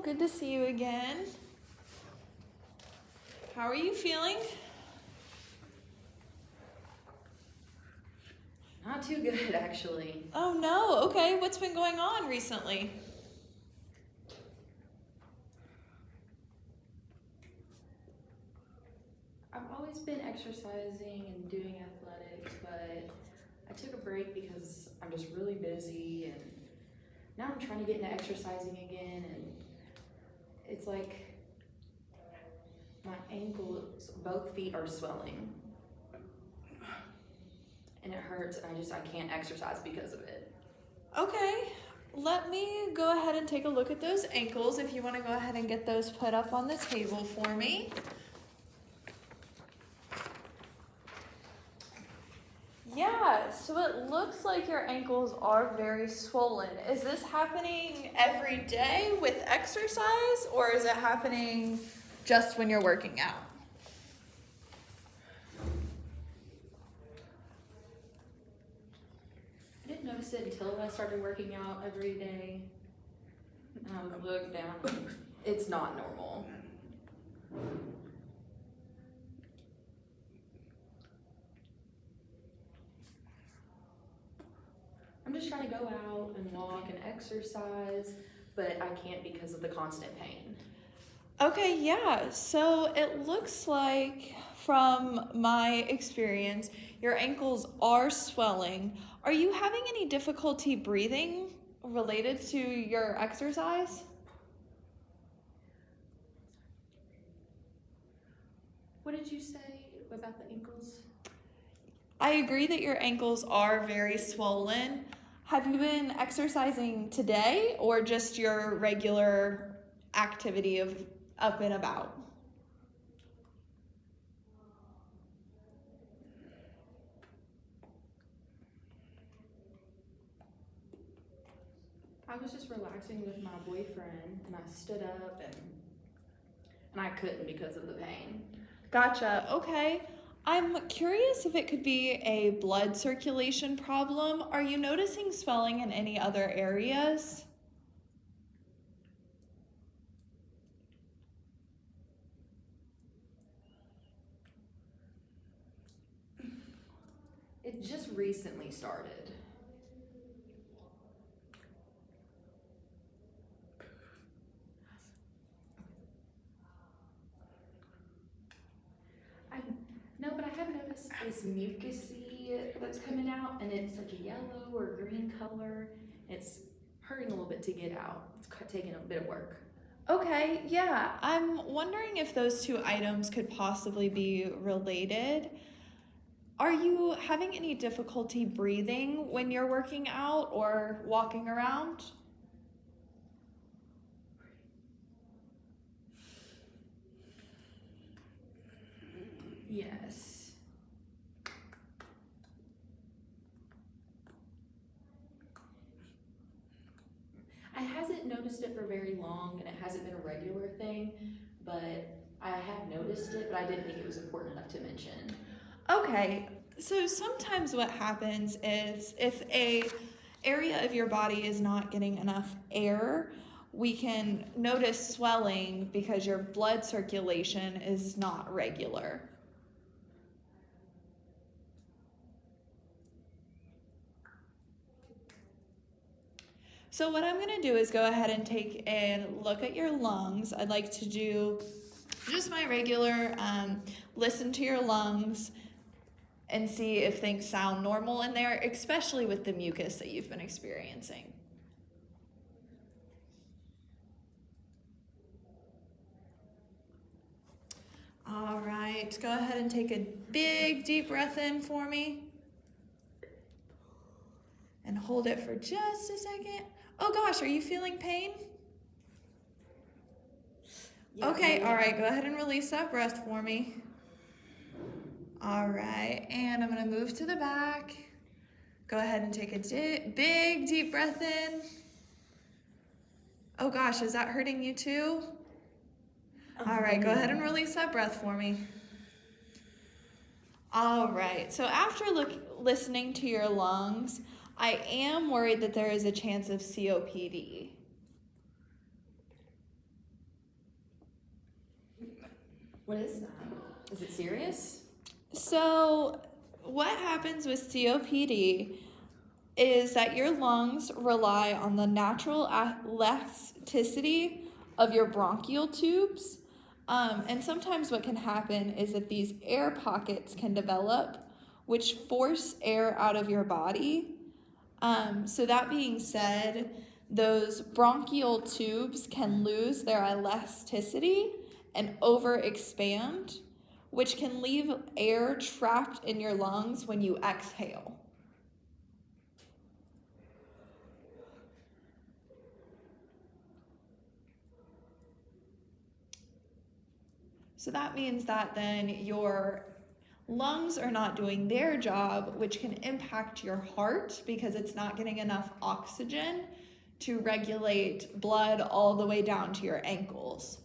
good to see you again. How are you feeling? Not too good, actually. Oh no, okay. What's been going on recently? I've always been exercising and doing athletics, but I took a break because I'm just really busy, and now I'm trying to get into exercising again, and it's like my ankles, both feet are swelling, and it hurts, and I can't exercise because of it. Okay, let me go ahead and take a look at those ankles if you want to go ahead and get those put up on the table for me. Yeah, so it looks like your ankles are very swollen. Is this happening every day with exercise, or is it happening just when you're working out? I didn't notice it until I started working out every day. And I would look down. It's not normal. I'm just trying to go out and walk and exercise, but I can't because of the constant pain. Okay, yeah. So it looks like from my experience, your ankles are swelling. Are you having any difficulty breathing related to your exercise? What did you say about the ankles? I agree that your ankles are very swollen. Have you been exercising today or just your regular activity of up and about? I was just relaxing with my boyfriend, and I stood up and I couldn't because of the pain. Gotcha. Okay. I'm curious if it could be a blood circulation problem. Are you noticing swelling in any other areas? It just recently started. No, but I have noticed this mucusy that's coming out, and it's like a yellow or green color. It's hurting a little bit to get out. It's taking a bit of work. Okay, yeah. I'm wondering if those two items could possibly be related. Are you having any difficulty breathing when you're working out or walking around? Yes. I hasn't noticed it for very long, and it hasn't been a regular thing, but I have noticed it, but I didn't think it was important enough to mention. Okay, so sometimes what happens is if a area of your body is not getting enough air, we can notice swelling because your blood circulation is not regular. So what I'm gonna do is go ahead and take a look at your lungs. I'd like to do just my regular listen to your lungs and see if things sound normal in there, especially with the mucus that you've been experiencing. All right, go ahead and take a big deep breath in for me. And hold it for just a second. Oh gosh, are you feeling pain? Yeah, Okay, all right, go ahead and release that breath for me. All right, and I'm gonna move to the back. Go ahead and take a big deep breath in. Oh gosh, is that hurting you too? All right, go ahead and release that breath for me. All right, so after listening to your lungs, I am worried that there is a chance of COPD. What is that? Is it serious? So, what happens with COPD is that your lungs rely on the natural elasticity of your bronchial tubes. And sometimes what can happen is that these air pockets can develop, which force air out of your body. So that being said, those bronchial tubes can lose their elasticity and overexpand, which can leave air trapped in your lungs when you exhale. So that means that then your lungs are not doing their job, which can impact your heart because it's not getting enough oxygen to regulate blood all the way down to your ankles.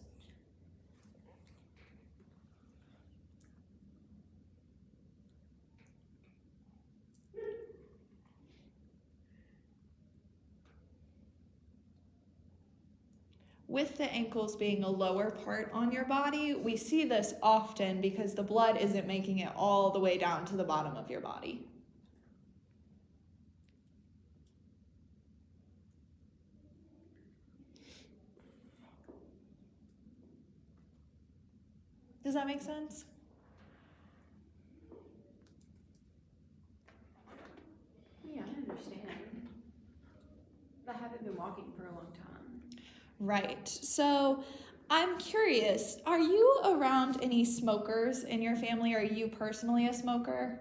With the ankles being a lower part on your body, we see this often because the blood isn't making it all the way down to the bottom of your body. Does that make sense? Yeah, I understand. I haven't been walking for a long time. Right. So I'm curious, are you around any smokers in your family? Are you personally a smoker?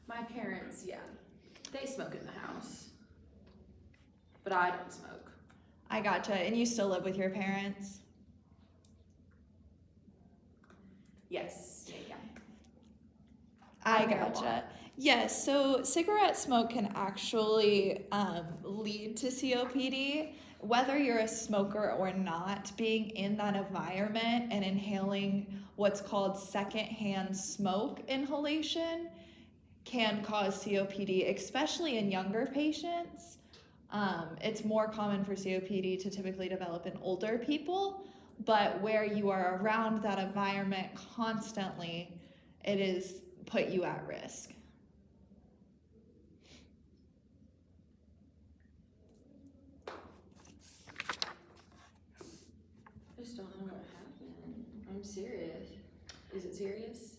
My parents, yeah, they smoke in the house, but I don't smoke. I gotcha. And you still live with your parents? Yes. Yeah. I gotcha. Yes, so cigarette smoke can actually lead to COPD. Whether you're a smoker or not, being in that environment and inhaling what's called secondhand smoke inhalation can cause COPD, especially in younger patients. It's more common for COPD to typically develop in older people, but where you are around that environment constantly, it is put you at risk. I just don't know what happened. I'm serious. Is it serious?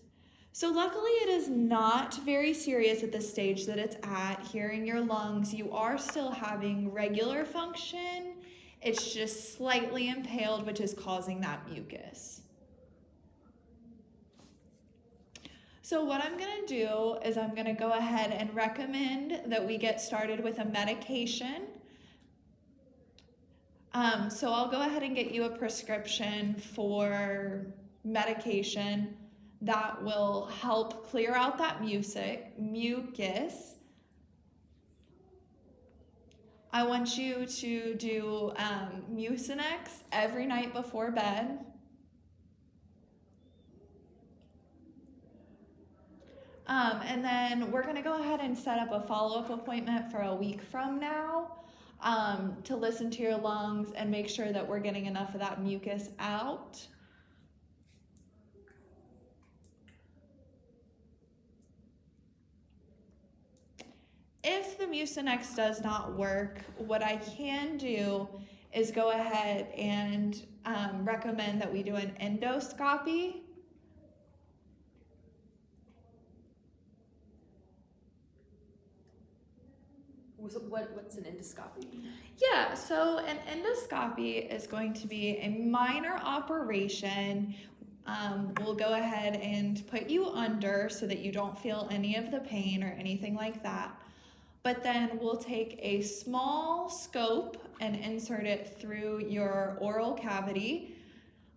So luckily it is not very serious at the stage that it's at. Here in your lungs, you are still having regular function. It's just slightly impaled, which is causing that mucus. So what I'm gonna do is I'm gonna go ahead and recommend that we get started with a medication. So I'll go ahead and get you a prescription for medication that will help clear out that mucus. I want you to do Mucinex every night before bed. And then we're gonna go ahead and set up a follow-up appointment for a week from now to listen to your lungs and make sure that we're getting enough of that mucus out. If the Mucinex does not work, what I can do is go ahead and recommend that we do an endoscopy. What's an endoscopy? Yeah, so an endoscopy is going to be a minor operation. We'll go ahead and put you under so that you don't feel any of the pain or anything like that. But then we'll take a small scope and insert it through your oral cavity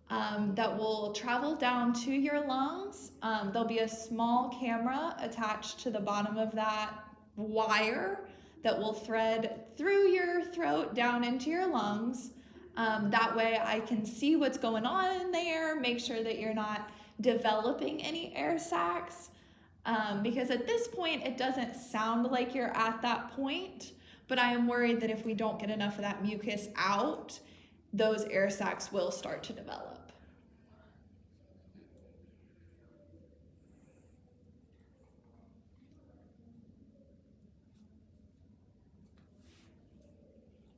that will travel down to your lungs. There'll be a small camera attached to the bottom of that wire that will thread through your throat down into your lungs. That way I can see what's going on in there, make sure that you're not developing any air sacs. because at this point it doesn't sound like you're at that point, but I am worried that if we don't get enough of that mucus out, those air sacs will start to develop.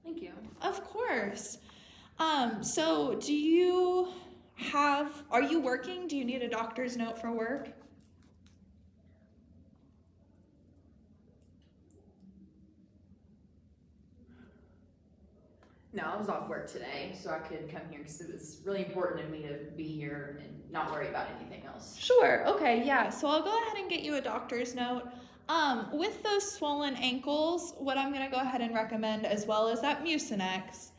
Thank you. Of course. So are you working? Do you need a doctor's note for work? No, I was off work today, so I could come here because it was really important to me to be here and not worry about anything else. Sure, okay, yeah. So I'll go ahead and get you a doctor's note. With those swollen ankles, what I'm gonna go ahead and recommend, as well as that Mucinex,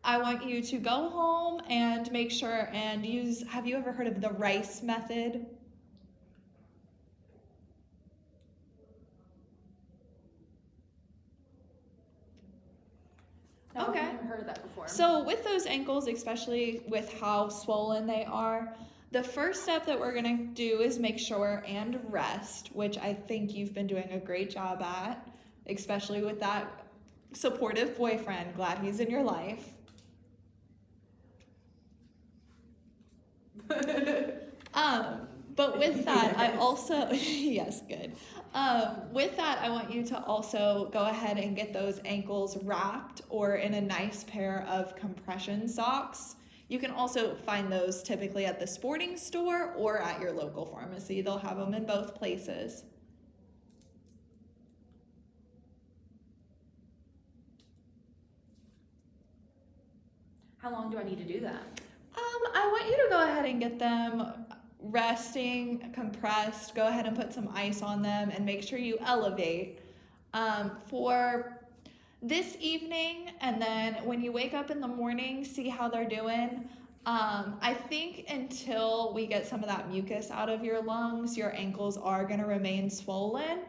I want you to go home and make sure and use, have you ever heard of the Rice method? No, Okay. I've never heard of that before. So with those ankles, especially with how swollen they are, the first step that we're gonna do is make sure and rest, which I think you've been doing a great job at, especially with that supportive boyfriend. Glad he's in your life. But with that, I also, yes, good. With that, I want you to also go ahead and get those ankles wrapped or in a nice pair of compression socks. You can also find those typically at the sporting store or at your local pharmacy. They'll have them in both places. How long do I need to do that? I want you to go ahead and get them resting, compressed. Go ahead and put some ice on them and make sure you elevate for this evening. And then when you wake up in the morning, see how they're doing. I think until we get some of that mucus out of your lungs, your ankles are going to remain swollen.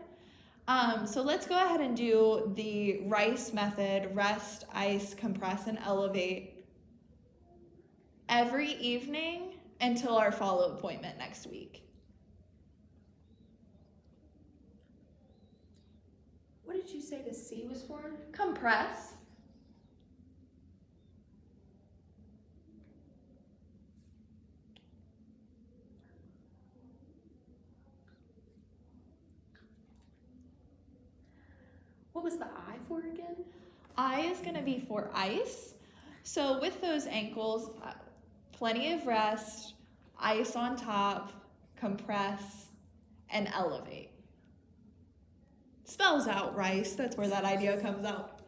So let's go ahead and do the Rice method: rest, ice, compress, and elevate every evening until our follow-up appointment next week. What did you say the C was for? Compress. What was the I for again? I is going to be for ice. So with those ankles, plenty of rest, ice on top, compress, and elevate. Spells out rice. That's where that idea comes out.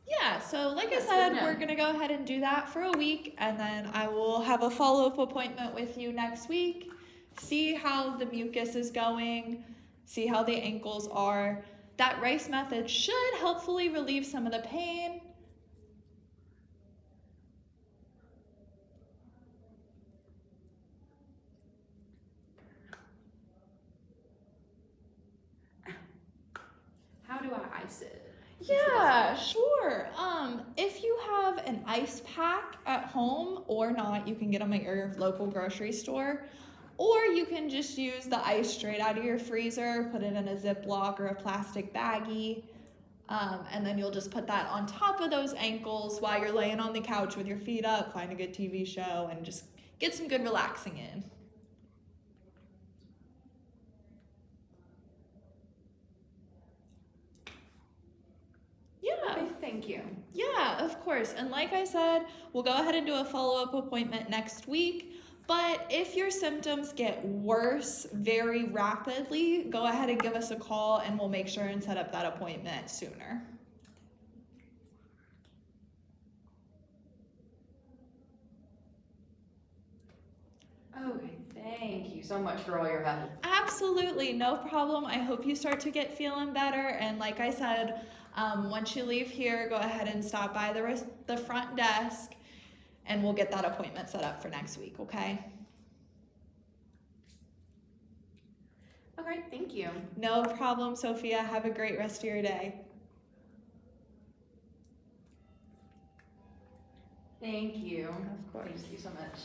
Yeah, so like I said, we're going to go ahead and do that for a week, and then I will have a follow-up appointment with you next week, see how the mucus is going, see how the ankles are. That Rice method should hopefully relieve some of the pain. How do I ice it? Yeah, sure. If you have an ice pack at home or not, you can get them at your local grocery store. Or you can just use the ice straight out of your freezer, put it in a Ziploc or a plastic baggie, and then you'll just put that on top of those ankles while you're laying on the couch with your feet up, find a good TV show, and just get some good relaxing in. Yeah. Thank you. Yeah, of course. And like I said, we'll go ahead and do a follow-up appointment next week. But if your symptoms get worse very rapidly, go ahead and give us a call and we'll make sure and set up that appointment sooner. Okay, thank you so much for all your help. Absolutely, no problem. I hope you start to get feeling better. And like I said, once you leave here, go ahead and stop by the front desk and we'll get that appointment set up for next week, okay? Okay, thank you. No problem, Sophia. Have a great rest of your day. Thank you. Of course. Thank you so much.